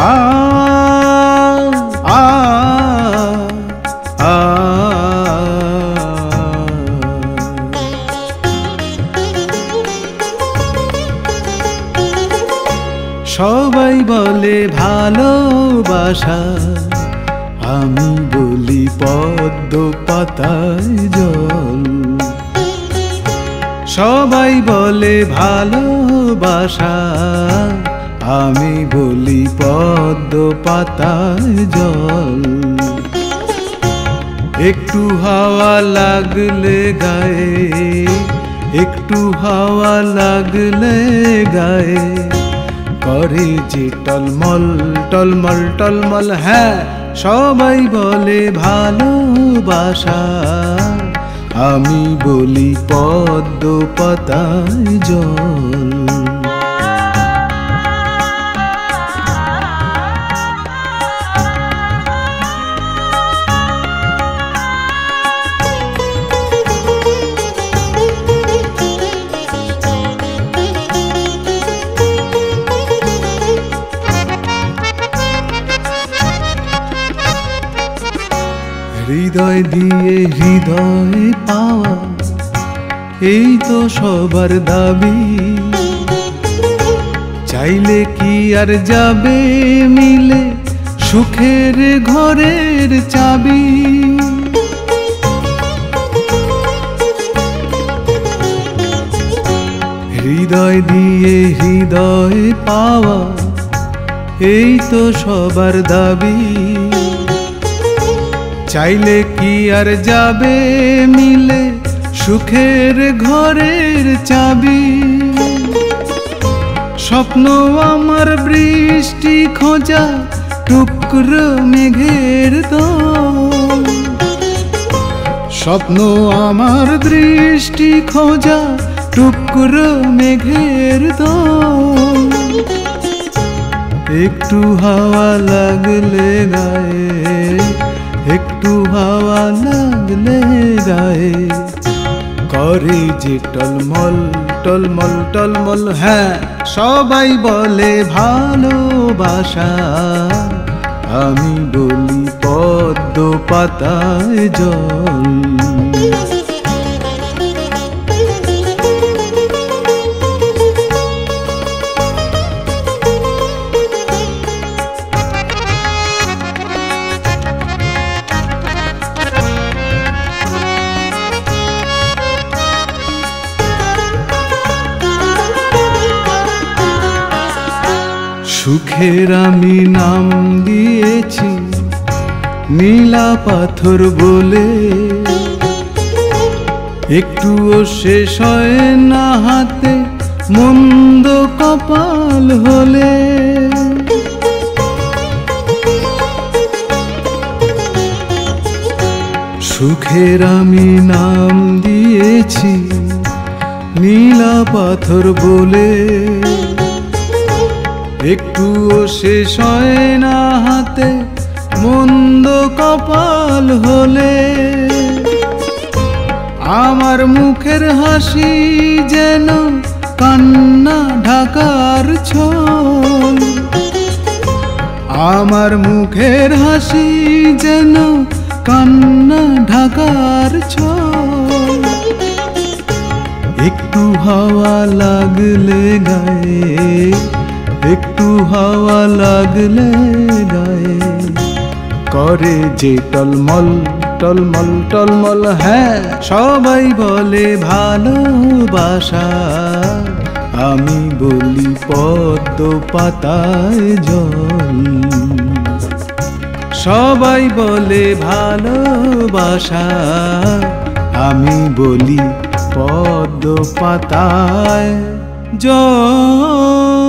আ আ আ সবাই বলে ভালোবাসা, আমি বলি পদ্ম পাতায় জল। সবাই বলে ভালোবাসা, আমি বলি পদ্ম পাতায় জল। একটু হাওয়া লাগলে গায়ে, একটু হাওয়া লাগলে গায়ে করে যে টলমল টলমল টলমল। হ্যাঁ, সবাই বলে ভালোবাসা, আমি বলি পদ্ম পাতায় জল। হৃদয় দিয়ে হৃদয় পাওয়া, এই তো সবার দাবি। চাইলে কি আর যাবে মিলে সুখের ঘরের চাবি। হৃদয় দিয়ে হৃদয় পাওয়া, এই তো সবার দাবি। চাইলে কি আর যাবে মিলে সুখের ঘরের চাবি। স্বপ্ন আমার বৃষ্টি খোঁজা টুকরো মেঘের দল। স্বপ্ন আমার দৃষ্টি খোঁজা টুকরো মেঘের দল। একটু হাওয়া লাগলে গায়ে, একটু হাওয়া লাগলে গায়ে করে যে টলমল টলমল টলমল। হ্যাঁ, সবাই বলে ভালোবাসা, আমি বলি পদ্ম পাতায় জল। সুখের আমি নাম দিয়েছি নীলা পাথর বলে, একটুও শেষ হয় না হাতে মন্দ কপাল হলে। সুখের আমি নাম দিয়েছি নীলা পাথর বলে, একটুও শেষ হয় না হাতে মন্দ কপাল হলে। আমার মুখের হাসি যেন কান্না ঢাকার ছল। আমার মুখের হাসি যেন কান্না ঢাকার ছল। একটু হাওয়া লাগলে গায়ে, একটু হাওয়া লাগলে গায়ে করে যে টলমল টলমল টলমল। হ্যাঁ, সবাই বলে ভালোবাসা, আমি বলি পদ্ম পাতায় জল। সবাই বলে ভালোবাসা, আমি বলি পদ্ম পাতায় জল।